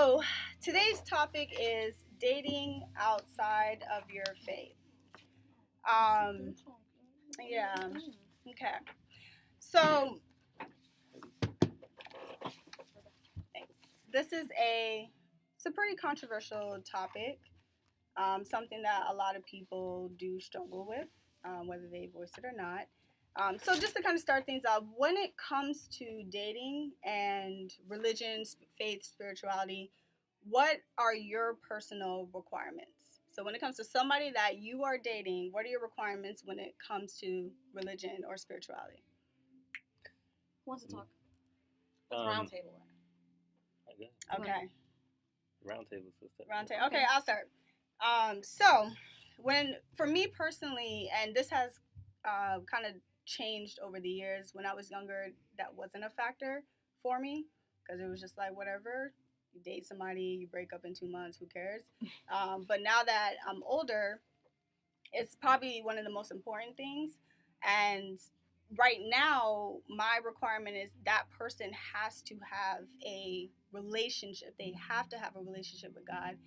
So today's topic is dating outside of your faith. Um, yeah. Okay. So thanks. This is it's a pretty controversial topic. Something that a lot of people do struggle with, whether they voice it or not. So just to kind of start things off, when it comes to dating and religion, faith, spirituality, what are your personal requirements? So when it comes to somebody that you are dating, what are your requirements when it comes to religion or spirituality? Who wants to talk? What's round table at? I guess. Okay. Round table system. Round table. Okay, I'll start. So for me personally, and this has kind of changed over the years. When I was younger, that wasn't a factor for me because it was just like whatever. You date somebody, you break up in 2 months, who cares? But now that I'm older, it's probably one of the most important things. And right now, my requirement is that person has to have a relationship. They have to have a relationship with God.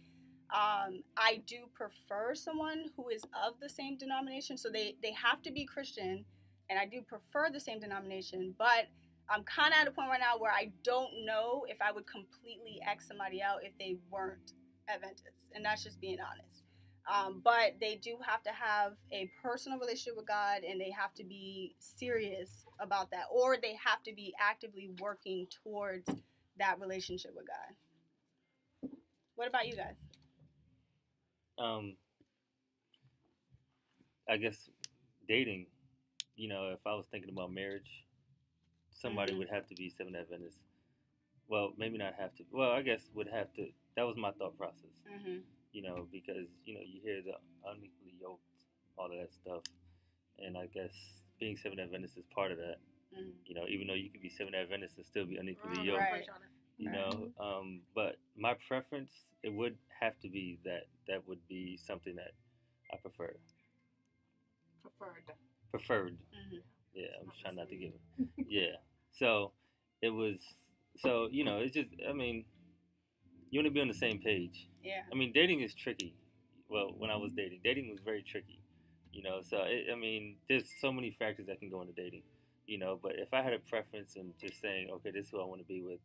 I do prefer someone who is of the same denomination. So they have to be Christian, and I do prefer the same denomination. But I'm kind of at a point right now where I don't know if I would completely X somebody out if they weren't Adventists. And that's just being honest. But they do have to have a personal relationship with God, and they have to be serious about that. Or they have to be actively working towards that relationship with God. What about you guys? I guess dating, if I was thinking about marriage, somebody would have to be Seventh Adventist. Well, maybe not have to. Well, I guess would have to. That was my thought process. Because, you hear the unequally yoked, all of that stuff. And I guess being Seventh Adventist is part of that. Even though you could be Seventh Adventist and still be unequally yoked. Right. But my preference, it would have to be that would be something that I prefer. Preferred. Yeah, I'm trying not to give it. Yeah. So it was. So it's just. I mean, you want to be on the same page. Yeah. I mean, dating is tricky. Well, when I was dating was very tricky. So there's so many factors that can go into dating. But if I had a preference and just saying, okay, this is who I want to be with.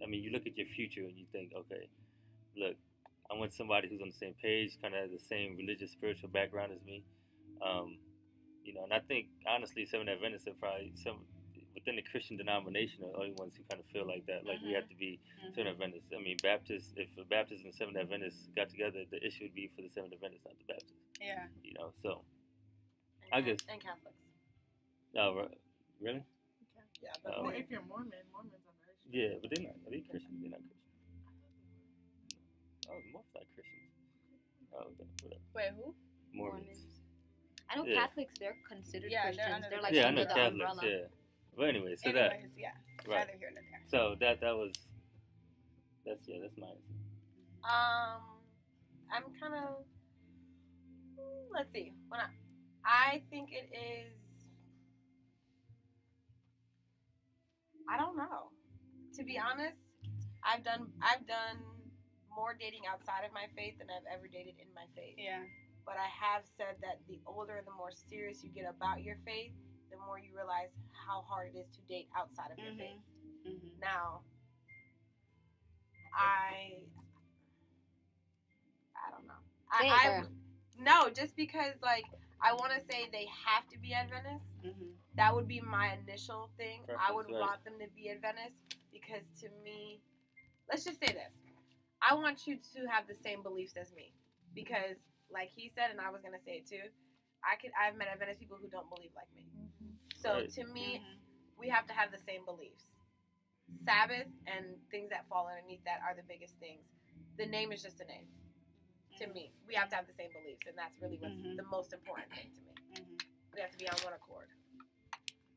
I mean, you look at your future and you think, okay, look, I want somebody who's on the same page, kind of has the same religious, spiritual background as me. And I think, honestly, Seventh Adventists are probably within the Christian denomination are the only ones who kind of feel like that. Like, we have to be Seventh Adventists. I mean, Baptists, if a Baptist and Seventh Adventists got together, the issue would be for the Seventh Adventists, not the Baptists. Yeah. So, I guess. And Catholics. Oh, really? Yeah, but if you're Mormons are very strict. Yeah, but they're not. Are they Christian? They're not Christian. Oh, most like Christians. Oh, okay. Whatever. Wait, who? Mormons. I know Catholics, they're considered Christians. They're like I under know the Catholics, umbrella. yeah. But anyway, so Anyways, yeah. Right. Neither here nor there. So that's my answer. I'm kind of. Let's see. I think it is. I don't know. To be honest, I've done more dating outside of my faith than I've ever dated in my faith. Yeah. But I have said that the older and the more serious you get about your faith, the more you realize how hard it is to date outside of your faith. Now, I don't know. No, just because I want to say they have to be Adventist. That would be my initial thing. I would want them to be Adventist because to me, let's just say this. I want you to have the same beliefs as me because like he said, and I was going to say it too, I've met Adventist people who don't believe like me. So to me, we have to have the same beliefs. Sabbath and things that fall underneath that are the biggest things. The name is just a name. To me, we have to have the same beliefs, and that's really what's the most important thing to me. We have to be on one accord.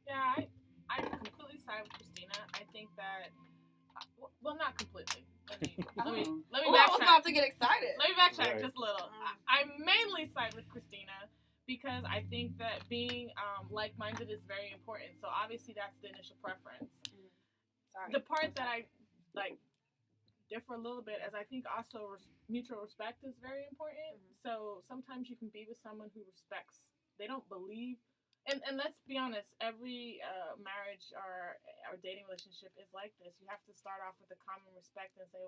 Yeah, I completely side with Christina. I think that, well, not completely. Let me backtrack. I was about to get excited. Let me backtrack just a little. I mainly side with Christina because I think that being like-minded is very important. So obviously that's the initial preference. Sorry. The part that I differ a little bit, as I think also mutual respect is very important. Mhm. So sometimes you can be with someone who respects. They don't believe, and let's be honest, every marriage or dating relationship is like this. You have to start off with a common respect and say,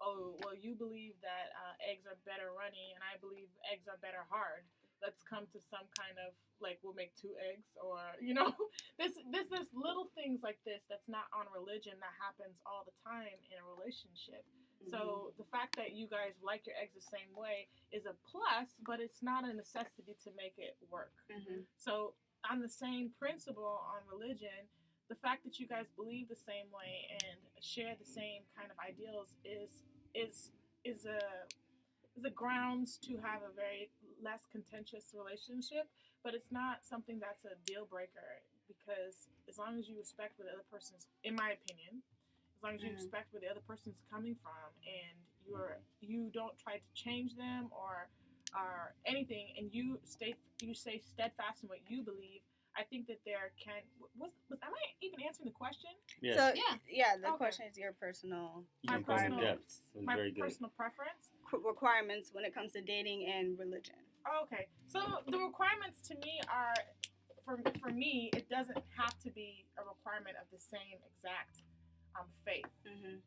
oh, well, you believe that eggs are better runny, and I believe eggs are better hard. Let's come to some kind of, like, we'll make 2 eggs, or this little things like this that's not on religion that happens all the time in a relationship. Mm-hmm. So the fact that you guys like your eggs the same way is a plus, but it's not a necessity to make it work. Mm-hmm. So on the same principle on religion, the fact that you guys believe the same way and share the same kind of ideals is a grounds to have a very less contentious relationship, but it's not something that's a deal breaker, because as long as you respect where the other person's, in my opinion, as long as you respect where the other person's coming from, and you don't try to change them or anything, and you stay steadfast in what you believe, I think that there can am I even answering the question? Yes. So the question is your personal requirements. My personal preference. Requirements when it comes to dating and religion. Okay, so the requirements to me are, for me, it doesn't have to be a requirement of the same exact faith. Mm-hmm.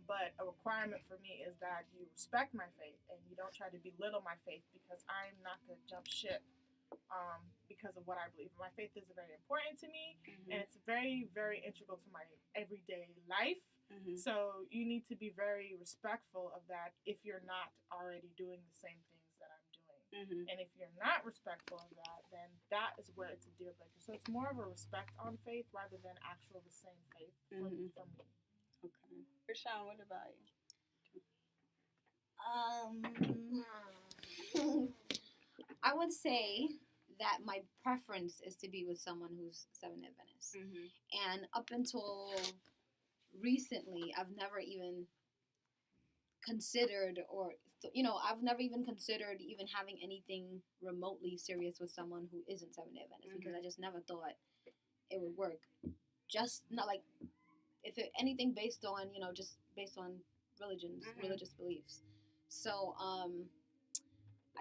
But a requirement for me is that you respect my faith and you don't try to belittle my faith, because I'm not going to jump ship because of what I believe. My faith is very important to me, and it's very, very integral to my everyday life. Mm-hmm. So you need to be very respectful of that if you're not already doing the same things that I'm doing. Mm-hmm. And if you're not respectful of that, then that is where it's a deal breaker. So it's more of a respect on faith rather than actual the same faith from me. Okay. Rashawn, what about you? I would say that my preference is to be with someone who's Seventh-day Adventist. Mm-hmm. And up until recently, I've never even considered, I've never even considered even having anything remotely serious with someone who isn't Seventh-day Adventist, because I just never thought it would work. Just not like, if anything based on, just based on religious beliefs. So,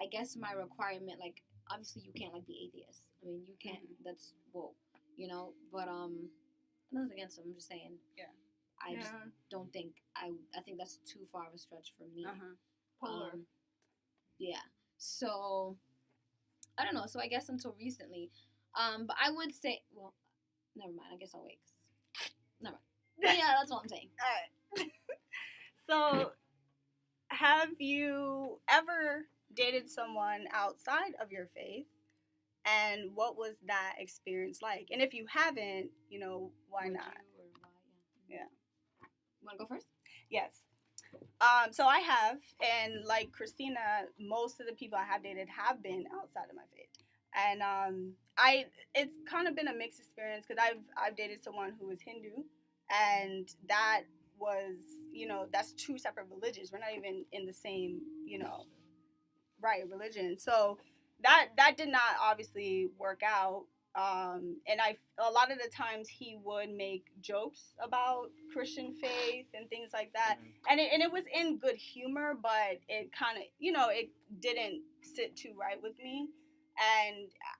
I guess my requirement, like, obviously you can't, like, be atheist. I mean, you can't, that's, but, nothing against them, I'm just saying. Yeah. I just don't think, I think that's too far of a stretch for me. Polar. Yeah. So, I don't know. So I guess until recently. But I would say, well, never mind. I guess I'll wait. Never mind. But yeah, that's what I'm saying. All right. So, have you ever dated someone outside of your faith? And what was that experience like? And if you haven't, why Would not? You, or why? Yeah. Want to go first? Yes. So I have, and like Christina, most of the people I have dated have been outside of my faith, and it's kind of been a mixed experience, because I've dated someone who is Hindu, and that was, that's 2 separate religions. We're not even in the same, right, religion. So that did not obviously work out. And a lot of the times he would make jokes about Christian faith and things like that, and it was in good humor, but it kind of, it didn't sit too right with me,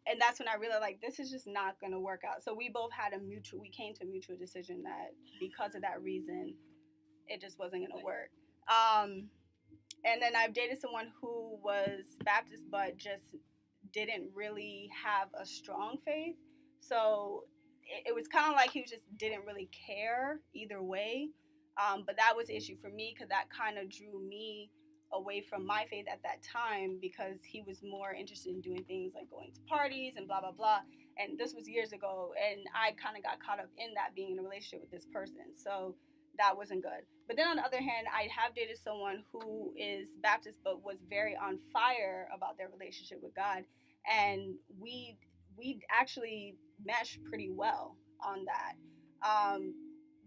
and that's when I realized, like, this is just not going to work out. So we both had we came to a mutual decision that because of that reason, it just wasn't going to work. And then I've dated someone who was Baptist, but just didn't really have a strong faith. So it was kind of like he just didn't really care either way. But that was the issue for me, because that kind of drew me away from my faith at that time, because he was more interested in doing things like going to parties and blah, blah, blah. And this was years ago, and I kind of got caught up in that, being in a relationship with this person. So that wasn't good. But then on the other hand, I have dated someone who is Baptist but was very on fire about their relationship with God. And we actually meshed pretty well on that.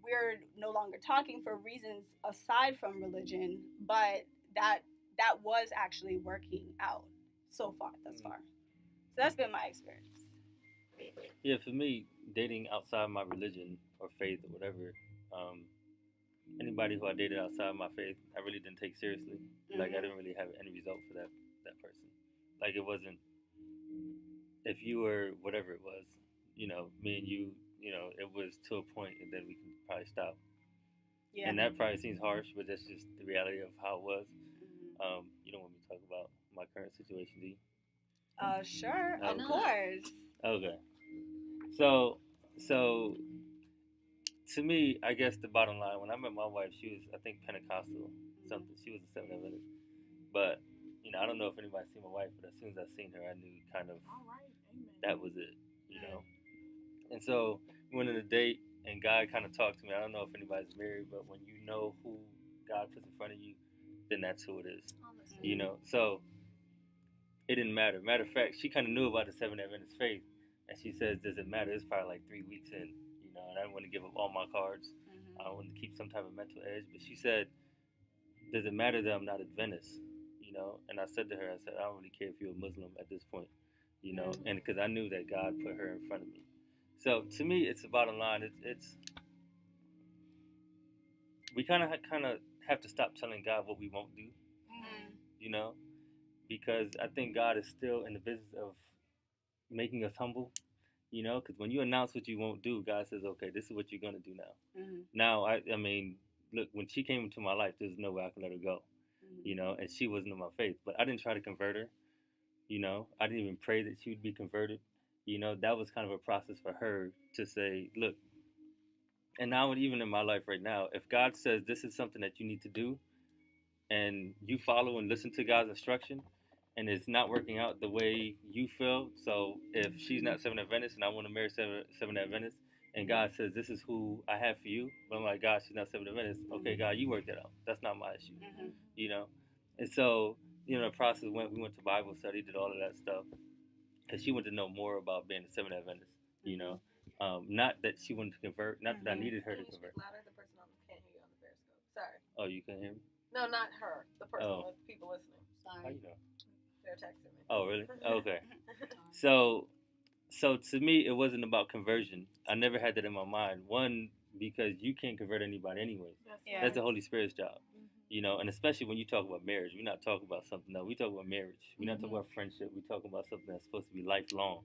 We're no longer talking for reasons aside from religion, but that was actually working out thus far. So that's been my experience. Yeah, for me, dating outside my religion or faith or whatever, anybody who I dated outside my faith, I really didn't take seriously. Like I didn't really have any result for that person. Like it wasn't if you were whatever it was, me and you, it was to a point, and then we can probably stop. Yeah. And that probably seems harsh, but that's just the reality of how it was. You don't want me to talk about my current situation, do you? Sure, of course. Okay. So to me, I guess the bottom line, when I met my wife, she was, I think, Pentecostal, something. She was a Seventh Adventist. But, I don't know if anybody's seen my wife, but as soon as I seen her, I knew kind of that was it, And so we went on a date, and God kind of talked to me. I don't know if anybody's married, but when you know who God puts in front of you, then that's who it is, So it didn't matter. Matter of fact, she kind of knew about the Seventh Adventist faith, and she says, does it matter? It's probably like 3 weeks in, and I didn't want to give up all my cards. I wanted to keep some type of mental edge, but she said, does it matter that I'm not Adventist? And I said to her, I don't really care if you're a Muslim at this point, and because I knew that God put her in front of me. So to me, it's the bottom line. It's we kind of have to stop telling God what we won't do, because I think God is still in the business of making us humble, because when you announce what you won't do, God says, okay, this is what you're going to do now. Now, I mean, look, when she came into my life, there's no way I can let her go, and she wasn't in my faith, but I didn't try to convert her, I didn't even pray that she would be converted, that was kind of a process for her to say, look, and now even in my life right now, if God says this is something that you need to do, and you follow and listen to God's instruction, and it's not working out the way you feel, so if she's not Seventh Adventist and I want to marry Seventh Adventist, and God says this is who I have for you, but I'm like, God, she's not Seventh Adventist. Okay, God, you work that out. That's not my issue, And so, the process we went to Bible study, did all of that stuff, because she wanted to know more about being a Seventh Adventist, not that she wanted to convert, not that I needed her to convert. Louder, the person can't hear you on the Periscope. Sorry. Oh, you can hear me? No, not her. The person with people listening. Sorry. How you know? They're texting me. Oh, really? Okay. So to me, it wasn't about conversion. I never had that in my mind. One, because you can't convert anybody anyway. That's the Holy Spirit's job. And especially when you talk about marriage, we're not talking about something else. We talk about marriage. We're not talking about friendship. We're talking about something that's supposed to be lifelong.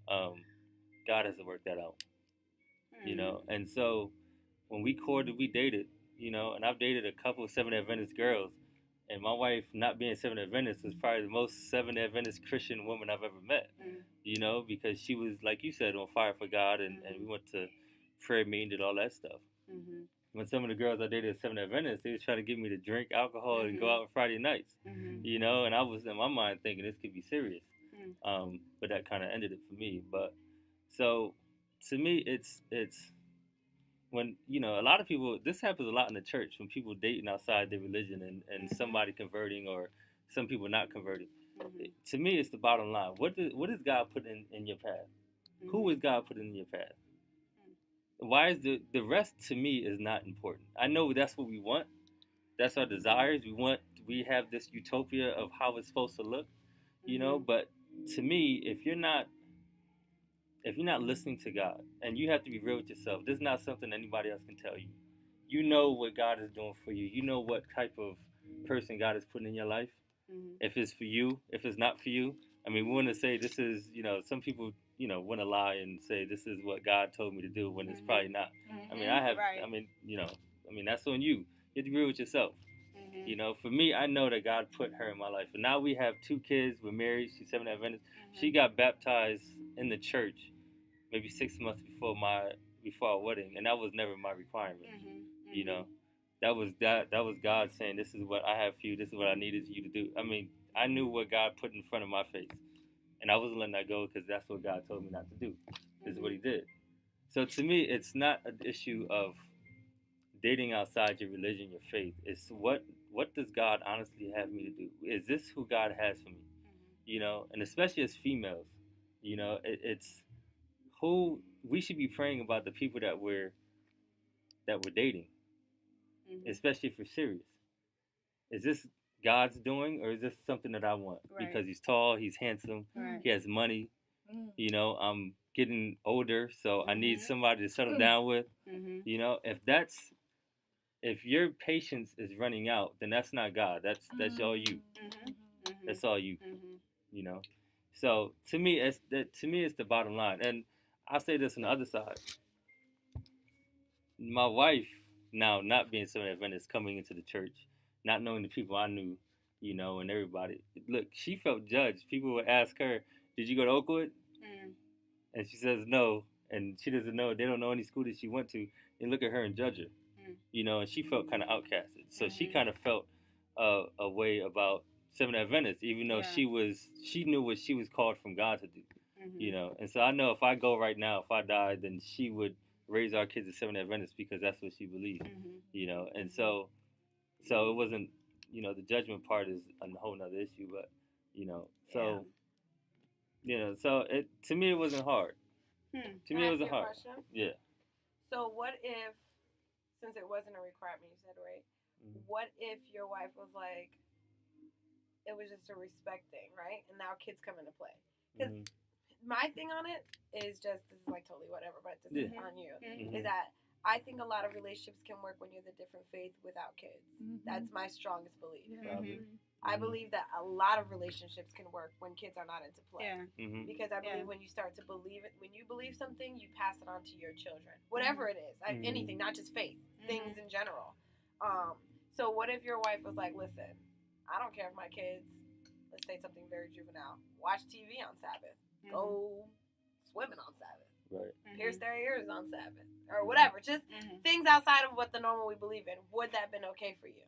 God has to work that out. And so when we courted, we dated, and I've dated a couple of Seventh Adventist girls, and my wife, not being Seventh Adventist, was probably the most Seventh Adventist Christian woman I've ever met, because she was, like you said, on fire for God, and we went to prayer meeting, did all that stuff. When some of the girls I dated at Seventh Adventist, they was trying to get me to drink alcohol and go out on Friday nights, and I was in my mind thinking this could be serious, but that kind of ended it for me. But so to me, it's when, a lot of people, this happens a lot in the church, when people dating outside their religion and somebody converting or some people not converting. To me, it's the bottom line. What is God put in your path? Who is God put in your path? Why is the rest, to me, is not important. I know that's what we want. That's our desires. We have this utopia of how it's supposed to look, but to me, if you're not listening to God, and you have to be real with yourself, this is not something anybody else can tell you. You know what God is doing for you. You know what type of person God is putting in your life. If it's for you, if it's not for you. I mean, we want to say this is, some people, want to lie and say this is what God told me to do when it's probably not. I mean, that's on you. You have to be real with yourself. For me, I know that God put her in my life. And now we have 2 kids. We're married. She's Seventh Adventist. She got baptized in the church maybe 6 months before our wedding, and that was never my requirement. That was God saying, this is what I have for you. This is what I needed you to do. I mean, I knew what God put in front of my face, and I wasn't letting that go because that's what God told me not to do. This is what He did. So to me, it's not an issue of dating outside your religion, your faith. It's what does God honestly have me to do? Is this who God has for me? And especially as females, it's who we should be praying about, the people that we're dating, especially if we're serious. Is this God's doing, or is this something that I want? Because he's tall, he's handsome, he has money. I'm getting older, so I need somebody to settle down with. If that's if your patience is running out, then that's not God. That's all you. That's all you. You know. So to me, it's the bottom line. And I'll say this on the other side. My wife, now not being Seventh Adventist, coming into the church, not knowing the people I knew, you know, and everybody. Look, she felt judged. People would ask her, "Did you go to Oakwood?" And she says no, and she doesn't know. They don't know any school that she went to, and look at her and judge her, you know. And she felt kind of outcasted. So she kind of felt a way about Seventh Adventists, even though she knew what she was called from God to do, you know. And so I know if I go right now, if I die, then she would raise our kids as Seventh Adventists because that's what she believed, you know. And so it wasn't, you know, the judgment part is a whole nother issue, but you know, so you know, so it to me it wasn't hard. To me it wasn't hard. Question? Yeah. So what if, since it wasn't a requirement, you said, right? What if your wife was like, it was just a respect thing, right? And now kids come into play. Because my thing on it is just, this is like totally whatever, but this is on you, is that I think a lot of relationships can work when you're the different faith without kids. That's my strongest belief. I believe that a lot of relationships can work when kids are not into play. Because I believe when you start to believe it, when you believe something, you pass it on to your children. Whatever it is. Anything, not just faith. Things in general. So what if your wife was like, listen, I don't care if my kids, let's say something very juvenile, watch TV on Sabbath. Go swimming on Sabbath. Right. Pierce their ears on Sabbath. Or whatever. Just things outside of what the normal we believe in. Would that have been okay for you?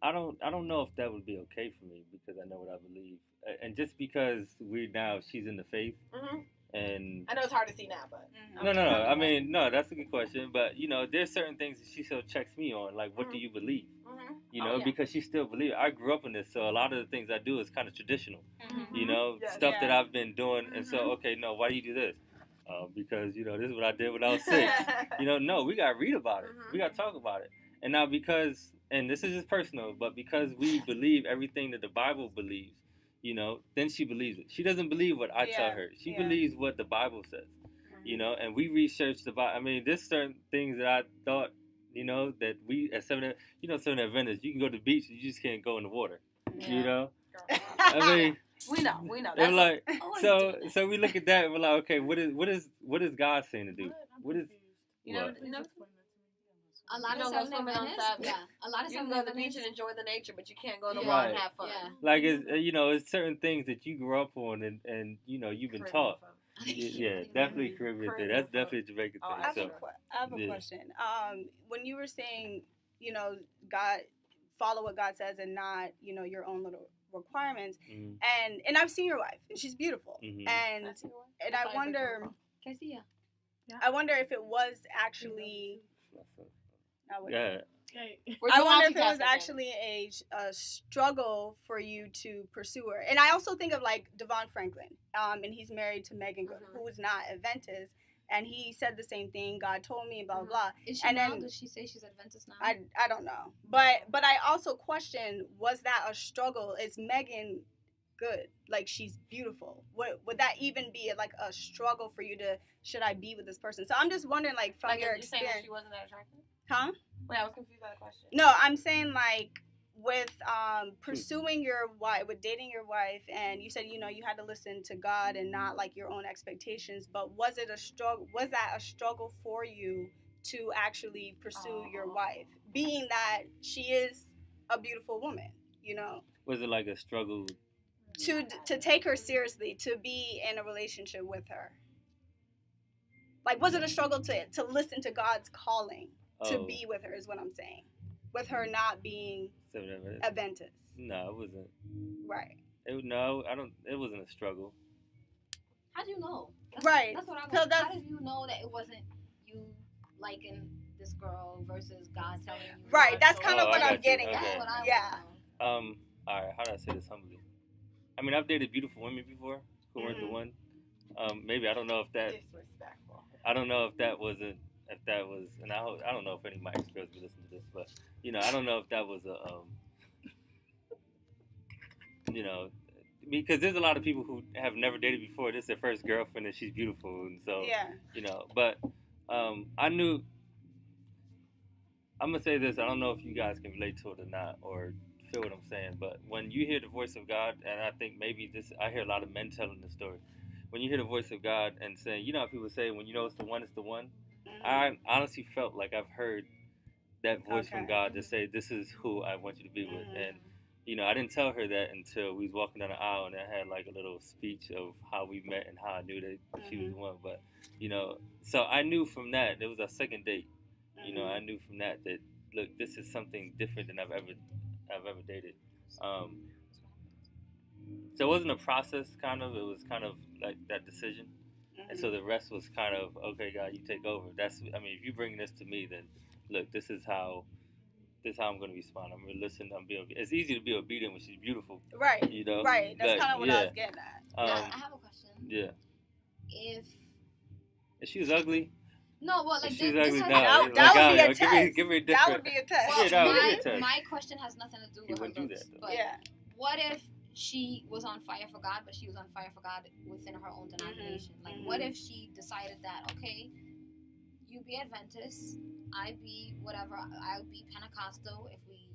I don't know if that would be okay for me because I know what I believe, and just because she's in the faith, and I know it's hard to see now, but no. I mean, no, that's a good question, but you know, there's certain things that she still checks me on, like what do you believe, you know, because she still believes. I grew up in this, so a lot of the things I do is kind of traditional, you know, stuff that I've been doing, and so okay, no, why do you do this? Because you know this is what I did when I was 6. You know, no, we gotta read about it, we gotta talk about it, and now because. And this is just personal, but because we believe everything that the Bible believes, you know, then she believes it. She doesn't believe what I tell her. She believes what the Bible says, you know, and we researched the Bible. I mean, there's certain things that I thought, you know, that we, as Seventh Adventists, you can go to the beach, you just can't go in the water, you know? I mean... We know. That's like, so we look at that and we're like, okay, what is God saying to do? What is... You know, a lot of Seventh Adventists, a lot of you Seventh can go to the Adventists beach and enjoy the nature, but you can't go in the water and have fun. Like it's you know, it's certain things that you grew up on and you know you've been taught. Definitely Caribbean thing. That's definitely a Jamaican thing. I have a question. When you were saying, you know, God, follow what God says and not, you know, your own little requirements, and I've seen your wife and she's beautiful, and I wonder, I wonder if it was actually. Yeah. I wonder if it was actually a struggle for you to pursue her. And I also think of like Devon Franklin, and he's married to Megan Good, who is not Adventist, and he said the same thing. God told me, blah blah. Is she now? Does she say she's Adventist now? I don't know, but I also question: was that a struggle? Is Megan good? Like she's beautiful. Would that even be like a struggle for you to? Should I be with this person? So I'm just wondering, like from your experience, saying she wasn't that attractive? Huh? Wait, I was confused by the question. No, I'm saying like with pursuing your wife, with dating your wife, and you said, you know, you had to listen to God and not like your own expectations, but was it a struggle? Was that a struggle for you to actually pursue your wife, being that she is a beautiful woman, you know? Was it like a struggle to take her seriously, to be in a relationship with her? Like, was it a struggle to listen to God's calling? To be with her is what I'm saying. With her not being Adventist. No, it wasn't. Right. It wasn't a struggle. How do you know? That's what I'm saying. How did you know that it wasn't you liking this girl versus God telling you? Right. That's kind of what I'm getting at. That's what I All right. How do I say this humbly? I mean, I've dated beautiful women before who weren't the one. Maybe I don't know if that. Disrespectful. I don't know if that wasn't. If that was, and I don't know if any of my ex-girls would listen to this, but, you know, I don't know if that was you know, because there's a lot of people who have never dated before. This is their first girlfriend and she's beautiful, and so, you know, but I knew. I'm gonna say this. I don't know if you guys can relate to it or not, or feel what I'm saying. But when you hear the voice of God, and I think maybe this, I hear a lot of men telling the story. When you hear the voice of God and saying, you know how people say, when you know it's the one, it's the one. Mhm. I honestly felt like I've heard that voice from Okay. God to say, "This is who I want you to be with." And I didn't tell her that until we was walking down the aisle, and I had like a little speech of how we met and how I knew that she was the one. But so I knew from that. It was our second date. I knew from that look, this is something different than I've ever dated. So it wasn't a process, kind of. It was kind of like that decision. And so the rest was kind of, okay, God, you take over. If you bring this to me, then look, this is how I'm going to respond. I'm going to listen. It's easy to be obedient when she's beautiful. Right. Right. That's kind of what I was getting at. I have a question. Yeah. If she was ugly. No, well, like she's this ugly. That would be a test. Give me a different. That would be a test. Well, that would be a test. My question has nothing to do with her looks. But what if she was on fire for God, but she was on fire for God within her own denomination? Like, what if she decided that, okay, you be Adventist, I be whatever, I'll be Pentecostal. If we,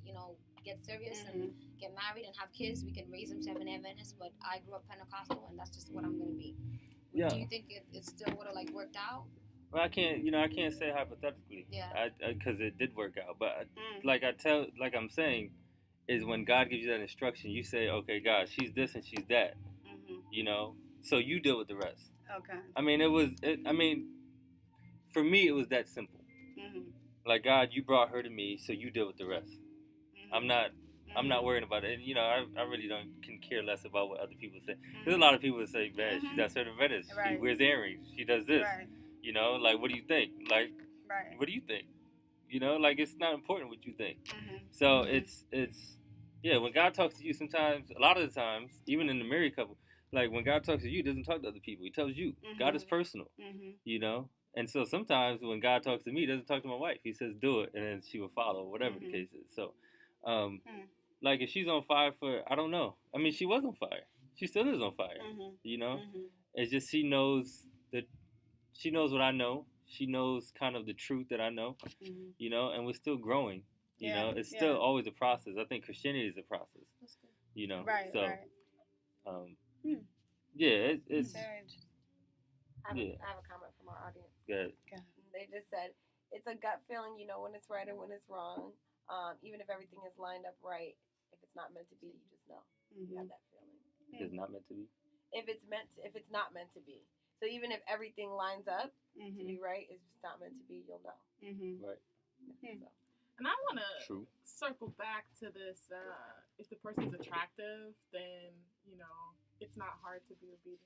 get serious and get married and have kids, we can raise them Seventh-day Adventists, but I grew up Pentecostal, and that's just what I'm going to be. Yeah. Do you think it still would have, worked out? Well, I can't say hypothetically. Yeah. Because it did work out. But like I'm saying, is when God gives you that instruction, you say, okay, God, she's this and she's that. So you deal with the rest. Okay. For me, it was that simple. Like, God, you brought her to me, so you deal with the rest. I'm not worrying about it. And, I really can care less about what other people say. There's a lot of people that say, man, she's not certain Adventist. Right. She wears earrings. She does this. Right. Like, what do you think? Like, what do you think? Like, it's not important what you think. So it's when God talks to you, sometimes, a lot of the times, even in the married couple, like, when God talks to you, he doesn't talk to other people. He tells you. God is personal, And so sometimes when God talks to me, he doesn't talk to my wife. He says, do it, and then she will follow, whatever the case is. So, like, if she's on fire I don't know. She was on fire. She still is on fire, It's just she knows what I know. She knows kind of the truth that I know, and we're still growing. It's still always a process. I think Christianity is a process. Right. So, right. It's. I have a comment from our audience. Good. They just said it's a gut feeling. You know when it's right and when it's wrong. Even if everything is lined up right, if it's not meant to be, you just know. You have that feeling. It's not meant to be. If it's not meant to be. So even if everything lines up to be right, it's just not meant to be. You'll know. Right. So. And I want to circle back to this. If the person's attractive, then it's not hard to be obedient.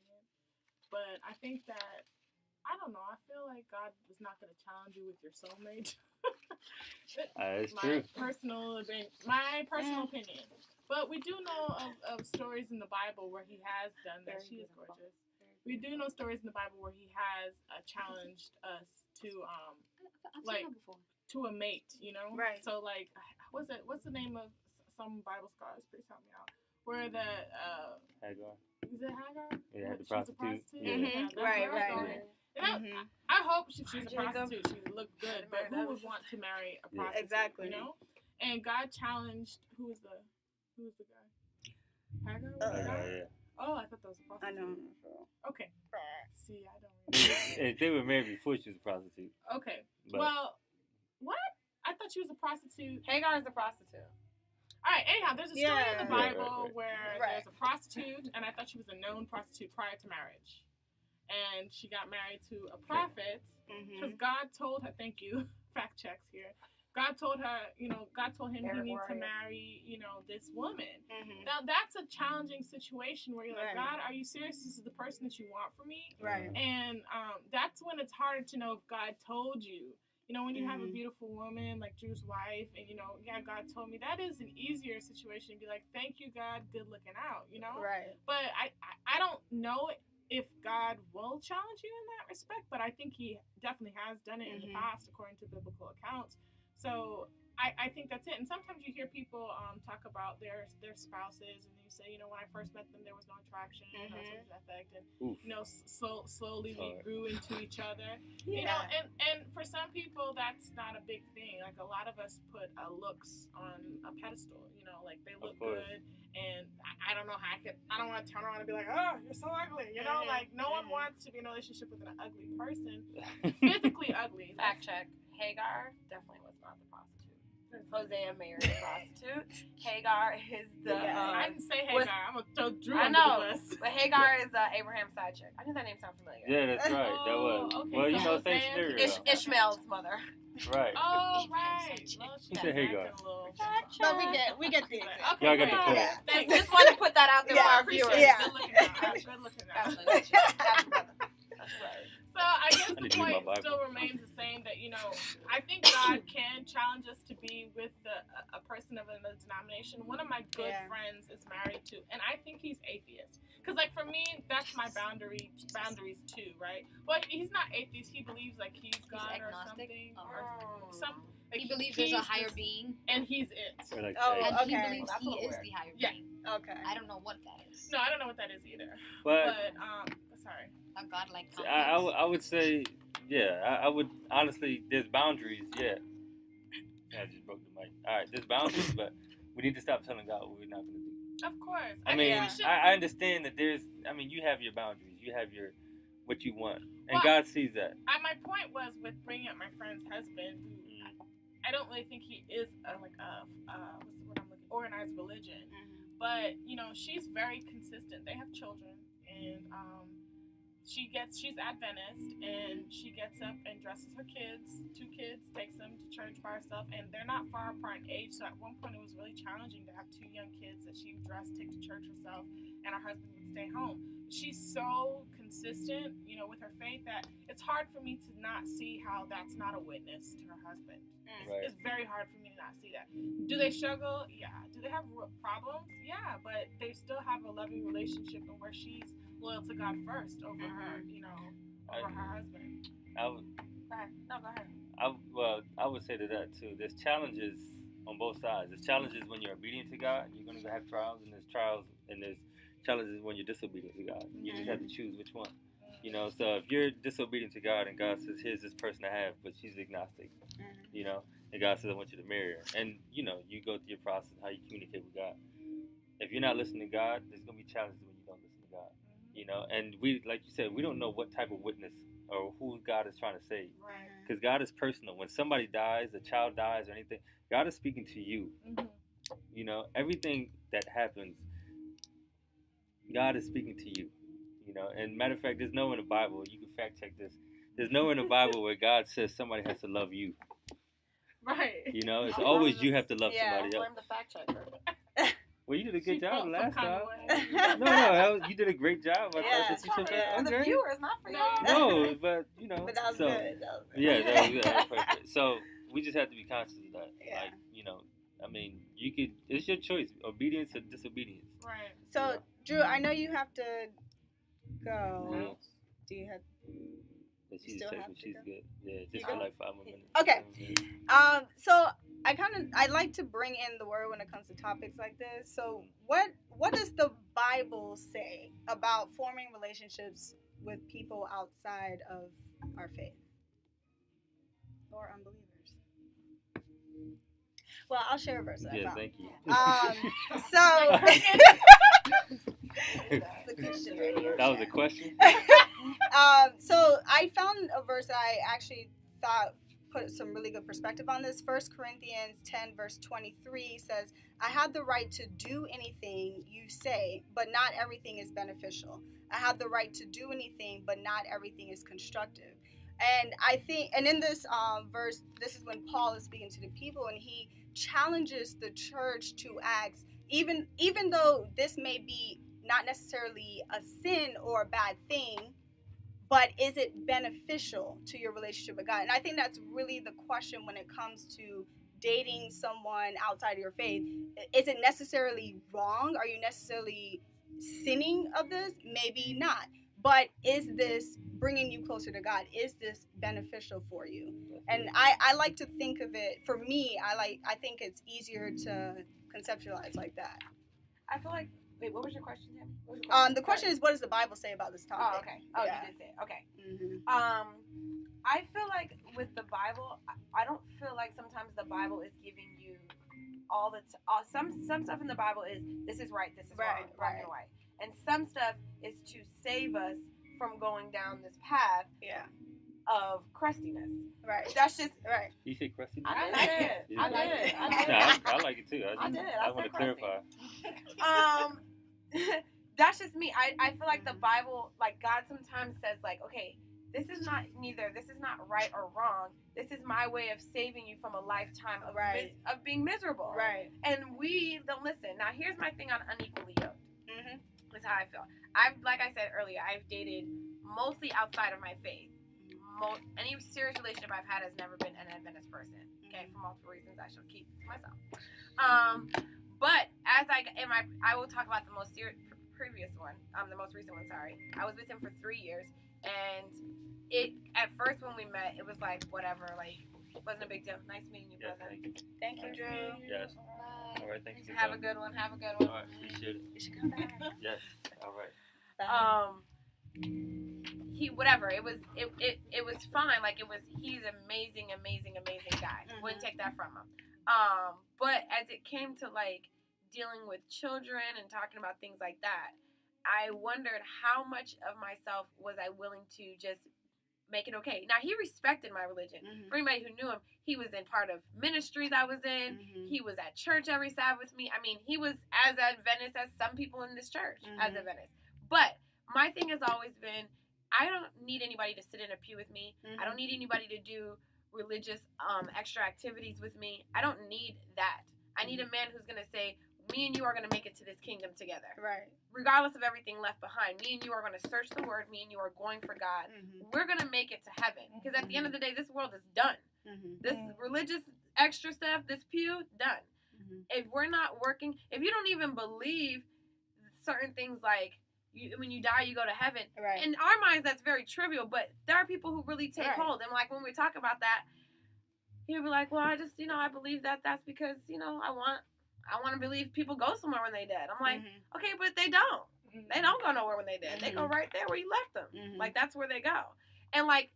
But I think that, I don't know, I feel like God is not going to challenge you with your soulmate. It's true. My personal opinion. But we do know of stories in the Bible where he has done that. She is gorgeous. We do know stories in the Bible where he has challenged us to to a mate, Right. So what's the name of some Bible scholars? Please help me out. Where the Hagar. Is it Hagar? Yeah, the prostitute. Yeah. Right. And I hope she was a prostitute. She looked good, but who would want to marry a prostitute? Exactly. And God challenged who was the guy? Hagar. Yeah. Oh, I thought that was a prostitute. I know. Okay. See, I don't. They were married before she was a prostitute. Okay. Well, what? I thought she was a prostitute. Hagar is a prostitute. All right. Anyhow, there's a story in the Bible right. where there's a prostitute, and I thought she was a known prostitute prior to marriage, and she got married to a prophet because God told her. Thank you. Fact checks here. God told her, God told him he needs to marry, this woman. Now that's a challenging situation where you're like, God, are you serious? This is the person that you want for me? Right. And that's when it's harder to know if God told you. When you have a beautiful woman like Drew's wife, and God told me, that is an easier situation to be like, thank you, God, good looking out, Right. But I don't know if God will challenge you in that respect, but I think he definitely has done it in the past according to biblical accounts. So I think that's it. And sometimes you hear people talk about their spouses, and you say, when I first met them, there was no attraction, something to that effect, and slowly we grew into each other. And for some people, that's not a big thing. Like, a lot of us put looks on a pedestal. Like, they look good, and I don't know how I don't want to turn around and be like, oh, you're so ugly. Like, no one wants to be in a relationship with an ugly person, physically ugly. Fact check. Hagar definitely was not the prostitute. Hosea married a prostitute. Hagar is the. I didn't say Hagar. I'm gonna throw Drew I under know, the bus. but Hagar is Abraham's side chick. I think that name sounds familiar. Yeah, that's right. That was. Okay, Well, so same scenario. Ishmael's mother. Right. Oh, right. Well, He said Hagar. But we get the example. Y'all got the point. Thanks. Just wanted to put that out there for our viewers. Yeah. Good looking out. Good looking out. That's right. So I guess I the need to read my point Bible. still remains the same, that I think God can challenge us to be with a person of another denomination. One of my good friends is married to, and I think he's atheist. Because, like, for me, that's my boundaries too, right? But he's not atheist. He believes, like, he's God or something. Like, he believes there's a higher being, and he's it. Like, and okay. he believes he is the higher being. Okay. I don't know what that is. No, I don't know what that is either. But sorry. A godlike I would say, I would honestly, there's boundaries, I just broke the mic. All right, there's boundaries, but we need to stop telling God what we're not going to do. Of course. I mean, I understand that you have your boundaries, you have what you want, and God sees that. My point was with bringing up my friend's husband, who I don't really think he is organized religion, but she's very consistent. They have children, and she's Adventist, and she gets up and dresses her kids, 2 kids, takes them to church by herself, and they're not far apart in age. So at one point it was really challenging to have 2 young kids that she would dress, take to church herself, and her husband would stay home. She's so consistent, with her faith, that it's hard for me to not see how that's not a witness to her husband. Right. It's very hard for me to not see that. Do they struggle? Yeah. Do they have problems? Yeah, but they still have a loving relationship, and where she's loyal to God first over her, over her husband. Go ahead. I would say to that too. There's challenges on both sides. There's challenges when you're obedient to God. You're going to have trials, and there's challenges when you're disobedient to God. You just have to choose which one. So if you're disobedient to God and God says, here's this person I have, but she's agnostic, and God says, I want you to marry her. And, you go through your process, how you communicate with God. If you're not listening to God, there's going to be challenges when you don't listen to God. And we, like you said, we don't know what type of witness or who God is trying to save. Because God is personal. When somebody dies, a child dies or anything, God is speaking to you. Everything that happens, God is speaking to you. And matter of fact, there's nowhere in the Bible, you can fact check this, there's nowhere in the Bible where God says somebody has to love you. Right. It's always you have to love somebody else. Blame the fact checker. Well, you did a good job last time. No, you did a great job. For the viewers, not for you. No, but But that was good. That was perfect. So we just have to be conscious of that. Yeah. It's your choice, obedience or disobedience. Right. So, Drew, I know you have to go. Mhm. Do you have? She's still have to she's go? good. Yeah, just for like 5 more minutes. Okay. 7 minutes. So I like to bring in the word when it comes to topics like this. So what does the Bible say about forming relationships with people outside of our faith or unbelievers? Well, I'll share a verse that I found. Thank you. That was a question? So I found a verse that I actually thought put some really good perspective on this. 1 Corinthians 10 verse 23 says, I have the right to do anything you say, but not everything is beneficial. I have the right to do anything, but not everything is constructive. And I think, and in this verse, this is when Paul is speaking to the people, and he challenges the church to ask, even though this may be not necessarily a sin or a bad thing, but is it beneficial to your relationship with God? And I think that's really the question when it comes to dating someone outside of your faith. Is it necessarily wrong? Are you necessarily sinning of this? Maybe not. But is this bringing you closer to God? Is this beneficial for you? And I like to think of it, for me, I think it's easier to conceptualize like that. I feel like, wait, what was your question, Tammy? The question is, what does the Bible say about this topic? Oh, okay. Oh, yeah. You did say it. Okay. Mm-hmm. I feel like with the Bible, I don't feel like sometimes the Bible is giving you all the some stuff in the Bible is this is right, this is wrong, black and white, and some stuff is to save us from going down this path of crustiness. Right. That's just You say crustiness? I did. I did. I like it too. I want to clarify. That's just me. I feel like the Bible, like God sometimes says, like, okay, this is not right or wrong. This is my way of saving you from a lifetime of being miserable. Right. And we don't listen. Now, here's my thing on unequally yoked. Mm-hmm. That's how I feel. Like I said earlier, I've dated mostly outside of my faith. Any serious relationship I've had has never been an Adventist person. Okay, for multiple reasons I shall keep to myself. But as I will talk about the most recent one. Sorry, I was with him for 3 years, and at first when we met, it was like whatever, like it wasn't a big deal. Nice meeting you, brother. Thank you, Drew. Yes. All right, thank you. Have a good one. All right, appreciate it. You should come back. Yes. All right. It was fine. Like he's amazing guy. Mm-hmm. Wouldn't take that from him. But as it came to like dealing with children and talking about things like that, I wondered how much of myself was I willing to just make it okay. Now, he respected my religion. Mm-hmm. For anybody who knew him, he was in part of ministries I was in. Mm-hmm. He was at church every Sabbath with me. I mean, he was as Adventist as some people in this church, as Adventist. But my thing has always been, I don't need anybody to sit in a pew with me. Mm-hmm. I don't need anybody to do religious extra activities with me. I don't need that. I need a man who's going to say, me and you are going to make it to this kingdom together. Right. Regardless of everything left behind, me and you are going to search the word. Me and you are going for God. Mm-hmm. We're going to make it to heaven. Because at the end of the day, this world is done. Mm-hmm. This religious extra stuff, this pew, done. Mm-hmm. If we're not working, if you don't even believe certain things like, when you die, you go to heaven. Right. In our minds, that's very trivial, but there are people who really take hold. And like when we talk about that, he'll be like, well, I just, I believe that's because, I want to believe people go somewhere when they dead. I'm like, okay, but they don't. Mm-hmm. They don't go nowhere when they dead. Mm-hmm. They go right there where you left them. Mm-hmm. Like, that's where they go. And, like,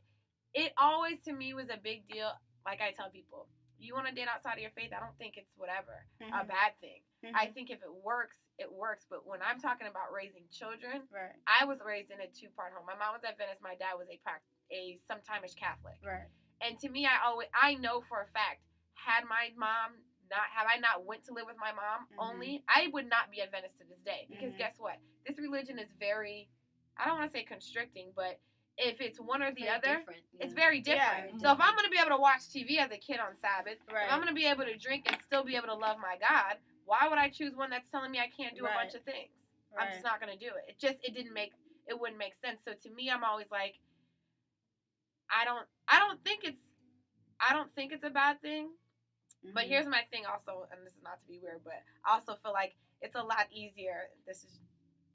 it always, to me, was a big deal. Like I tell people, you want to date outside of your faith, I don't think it's whatever, a bad thing. Mm-hmm. I think if it works, it works. But when I'm talking about raising children, I was raised in a two-part home. My mom was Adventist. My dad was a sometime-ish Catholic. Right. And to me, I know for a fact, had I not went to live with my mom only, I would not be Adventist to this day. Because guess what? This religion is very, I don't want to say constricting, but if it's one or the other, it's very different. Yeah. So if I'm going to be able to watch TV as a kid on Sabbath, if I'm going to be able to drink and still be able to love my God, why would I choose one that's telling me I can't do a bunch of things? I'm just not going to do it. It wouldn't make sense. So to me, I'm always like, I don't think it's a bad thing. Mm-hmm. But here's my thing also, and this is not to be weird, but I also feel like it's a lot easier.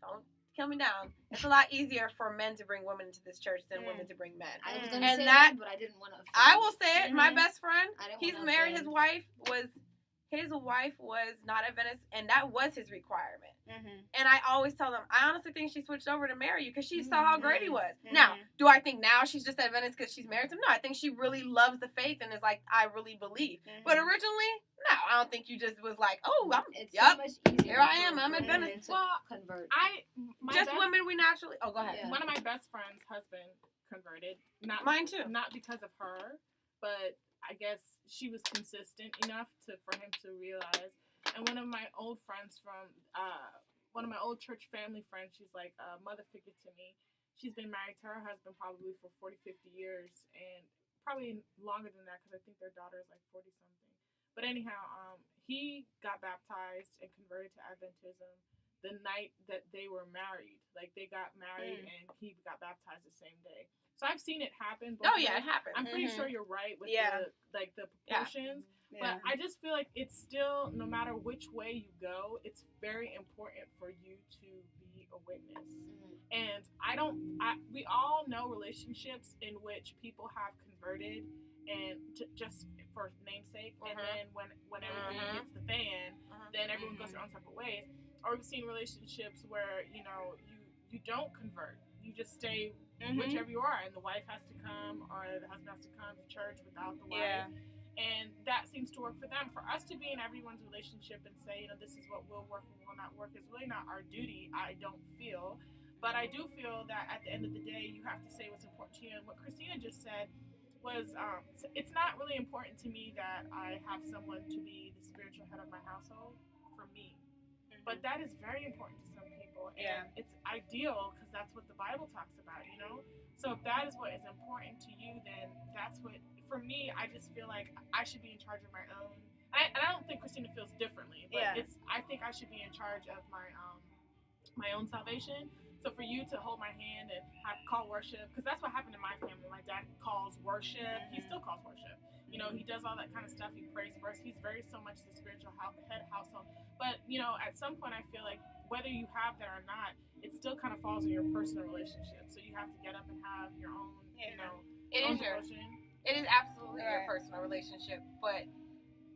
Don't kill me down. It's a lot easier for men to bring women into this church than women to bring men. I was going to say that, but I didn't want to. I will say it. My best friend, he's married. His wife was not Adventist, and that was his requirement. Mm-hmm. And I always tell them, I honestly think she switched over to marry you because she saw how great he was. Mm-hmm. Now, do I think now she's just Adventist because she's married to him? No, I think she really loves the faith and is like, I really believe. Mm-hmm. But originally, no, I don't think you just was like, oh, it's so much easier. Here I am, I'm Adventist. Well, convert. Women, we naturally. Oh, go ahead. Yeah. One of my best friend's husband converted. Mine too. Not because of her, but I guess she was consistent enough for him to realize. And one of my old friends one of my old church family friends, she's like a mother figure to me. She's been married to her husband probably for 40, 50 years, and probably longer than that because I think their daughter is like 40-something. But anyhow, he got baptized and converted to Adventism the night that they were married. Like they got married and he got baptized the same day. So I've seen it happen. Oh yeah, it happens. I'm pretty sure you're right with the proportions. Yeah. But I just feel like it's still, no matter which way you go, it's very important for you to be a witness. And we all know relationships in which people have converted and just for namesake, and then when everything hits the fan, then everyone goes their own separate ways. Or we've seen relationships where, you know, you don't convert. You just stay whichever you are, and the wife has to come or the husband has to come to church without the wife. And that seems to work for them. For us to be in everyone's relationship and say, you know, this is what will work and will not work is really not our duty, I don't feel. But I do feel that at the end of the day, you have to say what's important to you. And what Christina just said was, it's not really important to me that I have someone to be the spiritual head of my household for me. But that is very important to some people. And it's ideal because that's what the Bible talks about, you know? So if that is what is important to you, then that's what, for me, I just feel like I should be in charge of my own. And I don't think Christina feels differently, but I think I should be in charge of my own salvation. So for you to hold my hand and call worship, because that's what happened in my family. My dad calls worship. He still calls worship. You know, he does all that kind of stuff. He prays for us. He's very so much the spiritual head household. But, you know, at some point I feel like whether you have that or not, it still kind of falls in your personal relationship. So you have to get up and have your own, you know, it is absolutely your personal relationship. But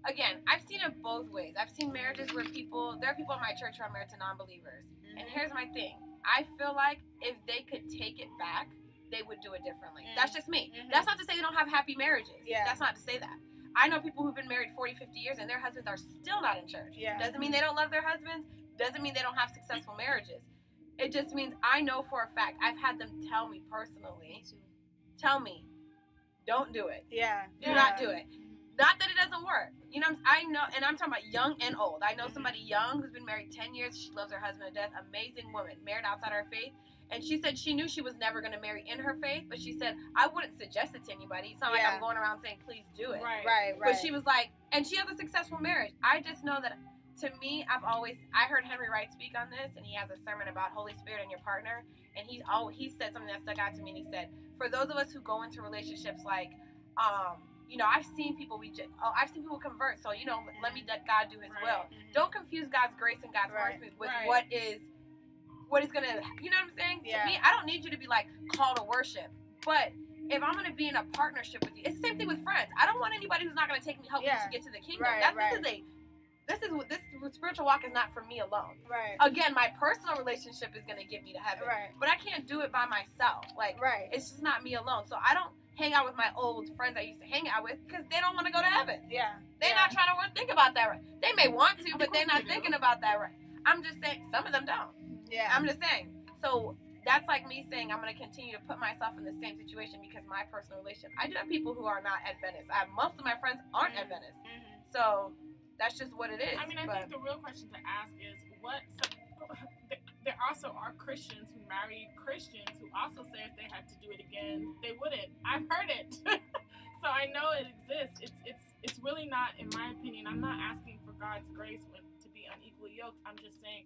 again, I've seen it both ways. I've seen marriages where there are people in my church who are married to non-believers. And here's my thing. I feel like if they could take it back, they would do it differently. That's just me. That's not to say they don't have happy marriages. That's not to say that. I know people who've been married 40, 50 years and their husbands are still not in church. Doesn't mean they don't love their husbands. Doesn't mean they don't have successful marriages. It just means I know for a fact, I've had them tell me personally, don't do it. Do not do it. Not that it doesn't work. You know, I know, and I'm talking about young and old. I know somebody young who's been married 10 years. She loves her husband to death. Amazing woman, married outside her faith. And she said she knew she was never going to marry in her faith, but she said, I wouldn't suggest it to anybody. It's not like I'm going around saying, please do it. Right. But she was like, and she has a successful marriage. I just know that, to me, I heard Henry Wright speak on this, and he has a sermon about Holy Spirit and your partner. And he said something that stuck out to me, and he said, for those of us who go into relationships like, you know, I've seen people convert. So, you know, let me let God do His will. Don't confuse God's grace and God's mercy with what is going to, you know what I'm saying? To me, I don't need you to be like call to worship. But if I'm going to be in a partnership with you, it's the same thing with friends. I don't want anybody who's not going to help me to get to the kingdom. This spiritual walk is not for me alone. Again, my personal relationship is going to get me to heaven. But I can't do it by myself. Like, it's just not me alone. So I don't hang out with my old friends I used to hang out with because they don't want to go to heaven. They're not trying to think about that right. They may want to, but they're not thinking about that right. I'm just saying, some of them don't. I'm just saying. So that's like me saying I'm going to continue to put myself in the same situation because my personal relationship. I do have people who are not Adventists. Most of my friends aren't Adventists. So that's just what it is. I mean, I think the real question to ask is there also are Christians who marry Christians who also say if they had to do it again, they wouldn't. I've heard it. So I know it exists. It's really not, in my opinion, I'm not asking for God's grace to be unequally yoked. I'm just saying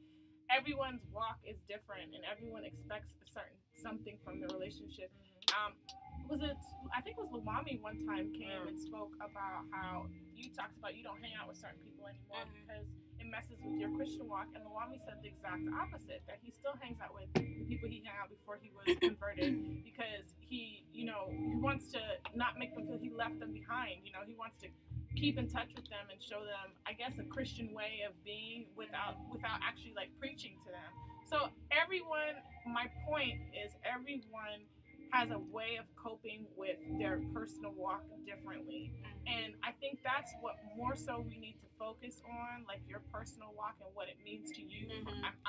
everyone's walk is different and everyone expects something from the relationship. I think it was Lumami one time came and spoke about how you talked about you don't hang out with certain people anymore because it messes with your Christian walk. And Lumami said the exact opposite, that he still hangs out with the people he hung out before he was converted because he wants to not make them feel he left them behind. You know, he wants to keep in touch with them and show them, I guess, a Christian way of being without actually like preaching to them. So my point is everyone has a way of coping with their personal walk differently. And I think that's what more so we need to focus on, like your personal walk and what it means to you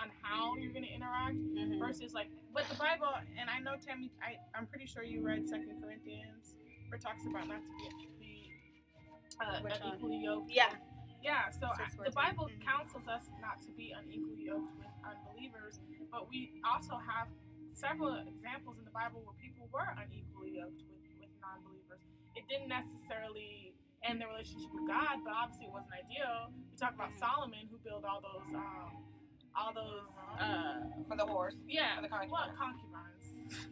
on how you're going to interact versus like, but the Bible, and I know, Tammy, I'm pretty sure you read 2 Corinthians where it talks about not to be unequally yoked. So the Bible counsels us not to be unequally yoked with unbelievers, but we also have several examples in the Bible where people were unequally yoked with non-believers. It didn't necessarily end their relationship with God, but obviously it wasn't ideal. We talk about Solomon, who built all those all those for the horse. Yeah, for the concubines. Concubines.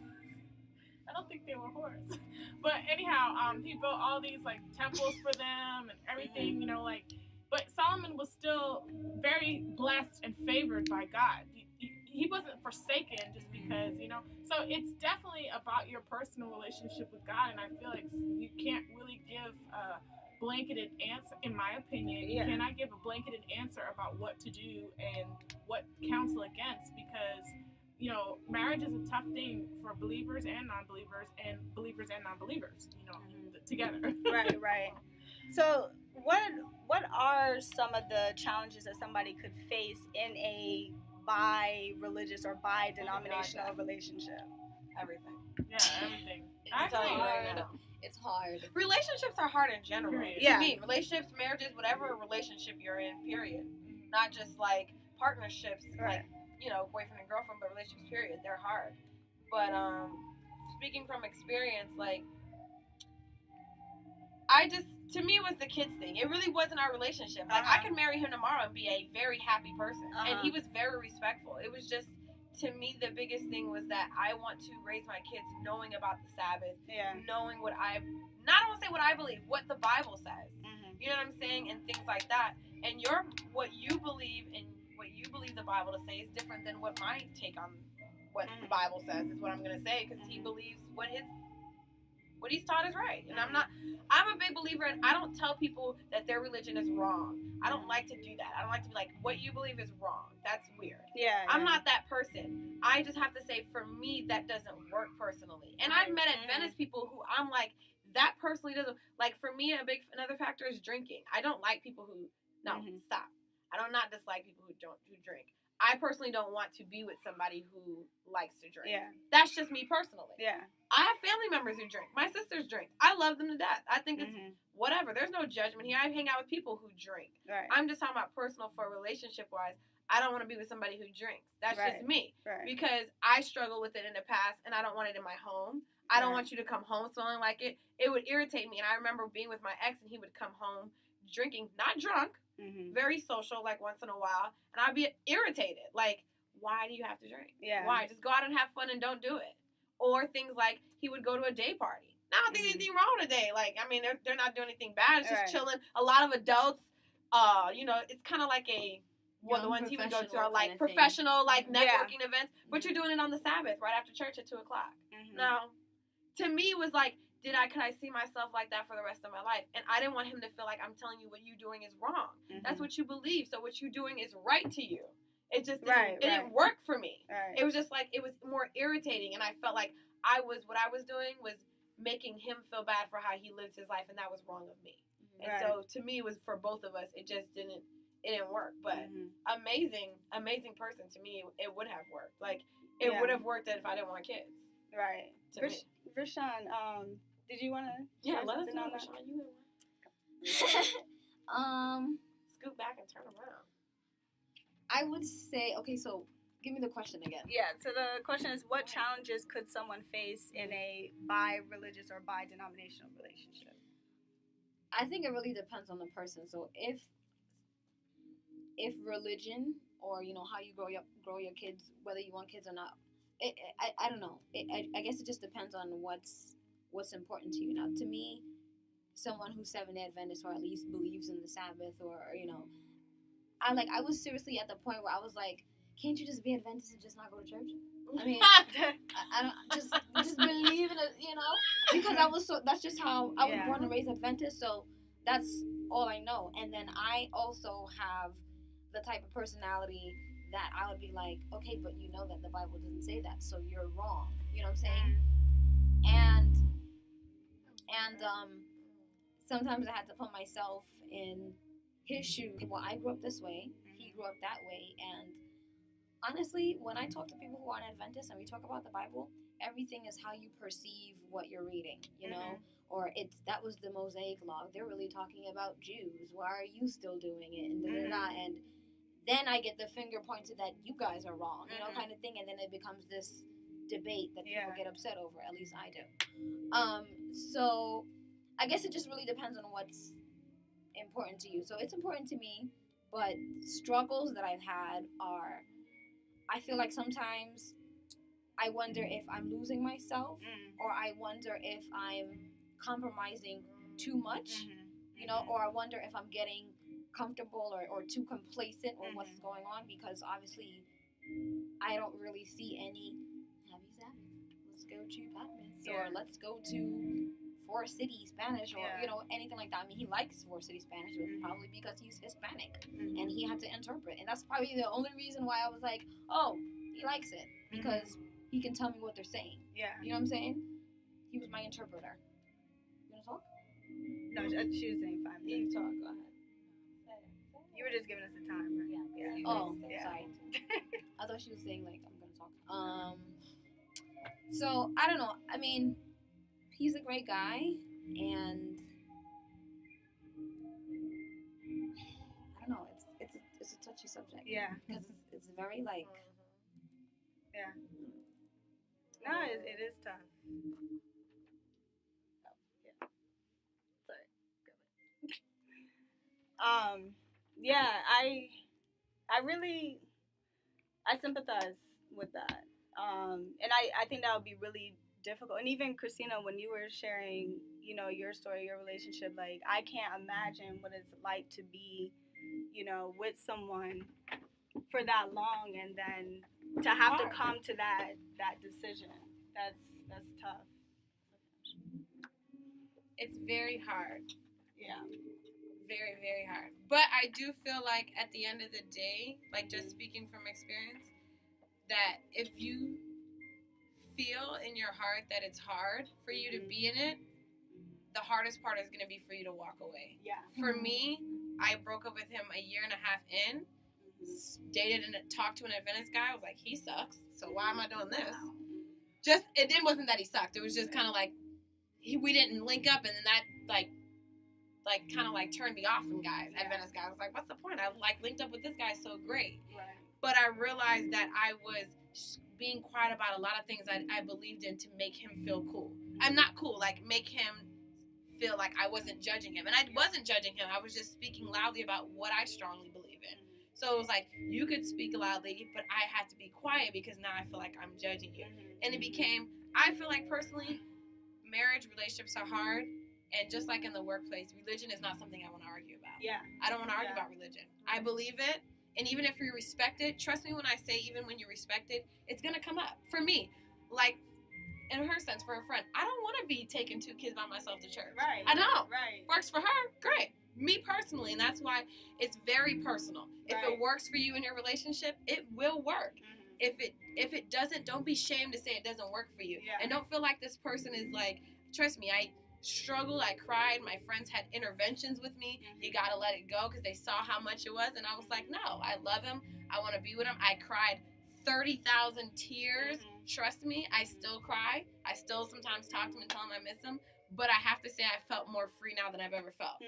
I don't think they were whores, but anyhow, he built all these like temples for them and everything. You know, like, but Solomon was still very blessed and favored by God. He wasn't forsaken just because, you know. So it's definitely about your personal relationship with God, and I feel like you can't really give a blanketed answer, in my opinion. You cannot give a blanketed answer about what to do and what counsel against, because, you know, marriage is a tough thing for believers and non-believers, and believers and non-believers, you know, together. Right. So what are some of the challenges that somebody could face in a bi-religious or bi-denominational relationship? Everything. Yeah, everything. It's hard. Relationships are hard in general. Period. To me, relationships, marriages, whatever relationship you're in, period. Not just like partnerships, like, you know, boyfriend and girlfriend, but relationships, period. They're hard. But speaking from experience, like, to me, it was the kids thing. It really wasn't our relationship. Like, I could marry him tomorrow and be a very happy person. And he was very respectful. It was just, to me, the biggest thing was that I want to raise my kids knowing about the Sabbath, knowing what I don't want to say what I believe, what the Bible says. You know what I'm saying? And things like that. And what you believe and what you believe the Bible to say is different than what my take on what the Bible says is what I'm going to say, because he believes what he's taught is right. And I'm a big believer in, I don't tell people that their religion is wrong. I don't like to do that. I don't like to be like, what you believe is wrong. That's weird. I'm not that person. I just have to say, for me, that doesn't work personally. And I've met Adventist people who I'm like, that personally doesn't, like, for me, another factor is drinking. I don't like people who, stop. I do not dislike people who drink. I personally don't want to be with somebody who likes to drink. That's just me personally. I have family members who drink. My sisters drink. I love them to death. I think it's whatever. There's no judgment here. I hang out with people who drink. I'm just talking about personal for relationship-wise. I don't want to be with somebody who drinks. That's just me. Because I struggle with it in the past, and I don't want it in my home. I don't want you to come home smelling like it. It would irritate me. And I remember being with my ex, and he would come home drinking, not drunk, very social, like once in a while. And I'd be irritated. Like, why do you have to drink? Why? Just go out and have fun and don't do it. Or things like he would go to a day party. Now, I don't think there's anything wrong with a day. Like, I mean, they're not doing anything bad. It's just chilling. A lot of adults, you know, it's kind of like the ones he would go to are like professional, like networking events. But you're doing it on the Sabbath right after church at 2:00. Now, to me, it was like, could I see myself like that for the rest of my life? And I didn't want him to feel like I'm telling you what you're doing is wrong. That's what you believe. So what you're doing is right to you. It just didn't work for me. It was just like, it was more irritating. And I felt like what I was doing was making him feel bad for how he lives his life. And that was wrong of me. And so to me, it was for both of us. It just didn't work. But amazing person. To me, it would have worked. Like, it would have worked if I didn't want kids. Right. Rashawn, did you want to? Yeah, let us know, Rashawn. You scoot back and turn around. I would say, okay, so give me the question again. Yeah, so the question is, what challenges could someone face in a bi-religious or bi-denominational relationship? I think it really depends on the person. So if religion, or, you know, how you grow your kids, whether you want kids or not, I don't know. I guess it just depends on what's important to you. Now, to me, someone who's Seventh-day Adventist, or at least believes in the Sabbath, or, you know, I was seriously at the point where I was like, can't you just be Adventist and just not go to church? I mean, I don't just believe in it, you know, because that's just how I was born and raised Adventist, so that's all I know. And then I also have the type of personality that I would be like, okay, but you know that the Bible doesn't say that, so you're wrong. You know what I'm saying? And sometimes I had to put myself in his shoes. Well, I grew up this way, he grew up that way, and honestly, when I talk to people who aren't Adventists and we talk about the Bible, everything is how you perceive what you're reading, you know? Or that was the Mosaic Law. They're really talking about Jews. Why are you still doing it? And da-da-da. And then I get the finger pointed that you guys are wrong, you know, kind of thing. And then it becomes this debate that people get upset over. At least I do. So I guess it just really depends on what's important to you. So it's important to me But struggles that I've had are, I feel like sometimes I wonder if I'm losing myself, or I wonder if I'm compromising too much, you know, or I wonder if I'm getting comfortable or too complacent with what's going on, because obviously I don't really see any happy Sabbath, let's go to Patmos, or let's go to Forest City Spanish, or you know, anything like that. I mean, he likes Forest City Spanish, but probably because he's Hispanic and he had to interpret, and that's probably the only reason why I was like, oh, he likes it, because he can tell me what they're saying. You know what I'm saying? He was my interpreter. You wanna talk? No, she was saying 5 minutes. You talk, go ahead. You were just giving us the time, right? Yeah. Oh, sorry. I thought she was saying, like, I'm gonna talk. So, I don't know. I mean, he's a great guy, and I don't know. It's a touchy subject. Yeah. Because it's very, like... Yeah. No, it is tough. Yeah, I sympathize with that. And I think that would be really difficult. And even Christina, when you were sharing, you know, your story, your relationship, like, I can't imagine what it's like to be, you know, with someone for that long, and then to have to come to that decision. That's tough. It's very hard. Yeah. Very, very hard. But I do feel like at the end of the day, like, just speaking from experience, that if you feel in your heart that it's hard for you to be in it, the hardest part is going to be for you to walk away. Yeah. For me, I broke up with him a year and a half in, dated and talked to an Adventist guy. I was like, he sucks, so why am I doing this? Just, it wasn't that he sucked. It was just kind of like, we didn't link up, and then that, like kind of like turned me off from guys, Adventist guys. I was like, what's the point? I like linked up with this guy so great. Right. But I realized that I was being quiet about a lot of things I believed in to make him feel cool. I'm not cool, like, make him feel like I wasn't judging him. And I wasn't judging him. I was just speaking loudly about what I strongly believe in. So it was like, you could speak loudly, but I have to be quiet because now I feel like I'm judging you. And it became, I feel like personally, marriage, relationships are hard. And just like in the workplace, religion is not something I want to argue about. Yeah. I don't want to argue about religion. I believe it. And even if you respect it, trust me when I say even when you respect it, it's going to come up. For me, like, in her sense, for a friend, I don't want to be taking 2 kids by myself to church. Right. I know. Right. Works for her, great. Me personally, and that's why it's very personal. If it works for you in your relationship, it will work. If it doesn't, don't be ashamed to say it doesn't work for you. And don't feel like this person is like, trust me, I struggled, I cried, my friends had interventions with me. You gotta let it go because they saw how much it was, and I was like, no, I love him, I want to be with him. I cried 30,000 tears. Trust me, I still cry. I still sometimes talk to him and tell him I miss him, but I have to say I felt more free now than I've ever felt.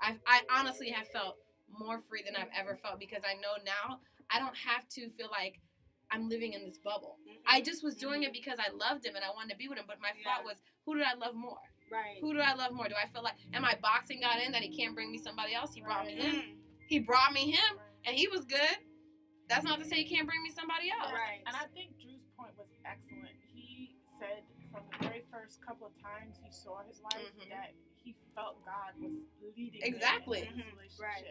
I honestly have felt more free than I've ever felt, because I know now I don't have to feel like I'm living in this bubble. I just was doing it because I loved him and I wanted to be with him, but my thought was, who did I love more? Right. Who do I love more? Do I feel like, am I boxing God in that he can't bring me somebody else? He brought me him. He brought me him, and he was good. That's not to say he can't bring me somebody else. Right. And I think Drew's point was excellent. He said from the very first couple of times he saw his wife that he felt God was leading him into his relationship. Right.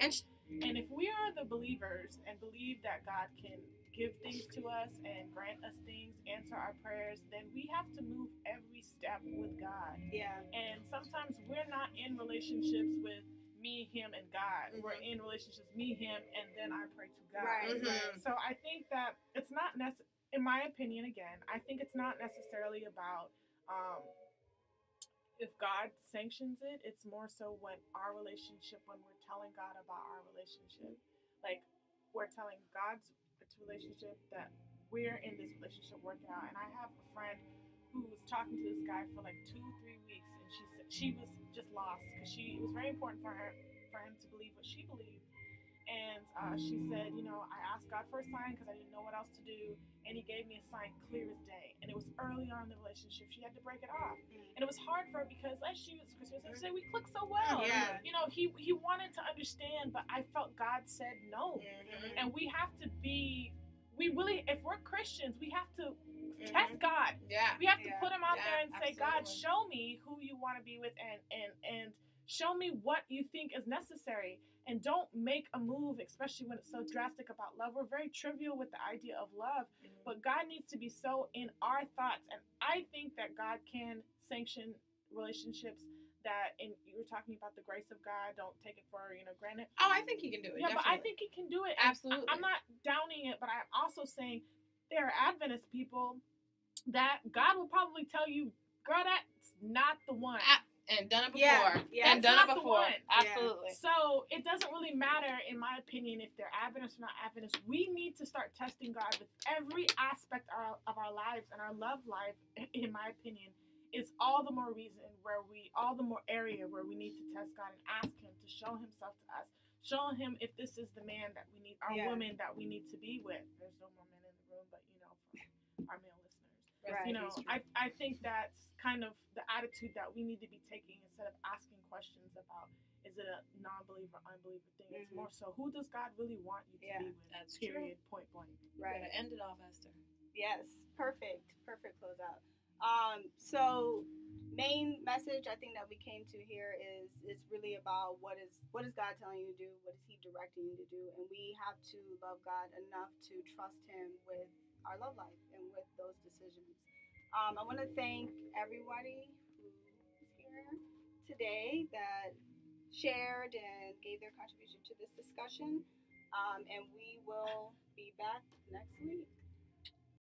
And if we are the believers and believe that God can give things to us and grant us things, answer our prayers, then we have to move every step with God. Yeah. And sometimes we're not in relationships with me, him, and God. We're in relationships, me, him, and then I pray to God. Right. So I think that it's not in my opinion, again, I think it's not necessarily about if God sanctions it. It's more so when our relationship, when we're telling God about our relationship, like we're telling God's relationship that we're in this relationship working out. And I have a friend who was talking to this guy for like 2-3 weeks, and she said she was just lost because it was very important for him to believe what she believed. And she said, I asked God for a sign because I didn't know what else to do, and He gave me a sign clear as day. And it was early on in the relationship. She had to break it off, and it was hard for her because as she was Christmas, she said we clicked so well. Yeah. He wanted to understand, but I felt God said no, and we have to be. We really, if we're Christians, we have to test God. Yeah. We have to put Him out there and say, absolutely. God, show me who you want to be with, and show me what you think is necessary. And don't make a move, especially when it's so drastic about love. We're very trivial with the idea of love, but God needs to be so in our thoughts. And I think that God can sanction relationships that, and you were talking about the grace of God, don't take it for granted. Oh, I think He can do it. Yeah, definitely. but I think He can do it. Absolutely. I'm not downing it, but I'm also saying there are Adventist people that God will probably tell you, girl, that's not the one. And done it before. Yeah. And done it before. Absolutely. So it doesn't really matter, in my opinion, if they're Adventist or not Adventist. We need to start testing God with every aspect of our lives, and our love life, in my opinion, is all the more reason all the more area where we need to test God and ask Him to show Himself to us. Show Him if this is the man that we need, our woman that we need to be with. There's no more men in the room, but for our male listeners. Right. I think that's kind of the attitude that we need to be taking instead of asking questions about is it a non-believer, unbeliever thing. It's more so, who does God really want you to be with? That's period, true. point blank. Right. We're gonna end it off, Esther. Yes, perfect closeout. So main message I think that we came to here is really about what is God telling you to do, what is He directing you to do, and we have to love God enough to trust Him with our love life and with those decisions. I want to thank everybody who is here today that shared and gave their contribution to this discussion, and we will be back next week.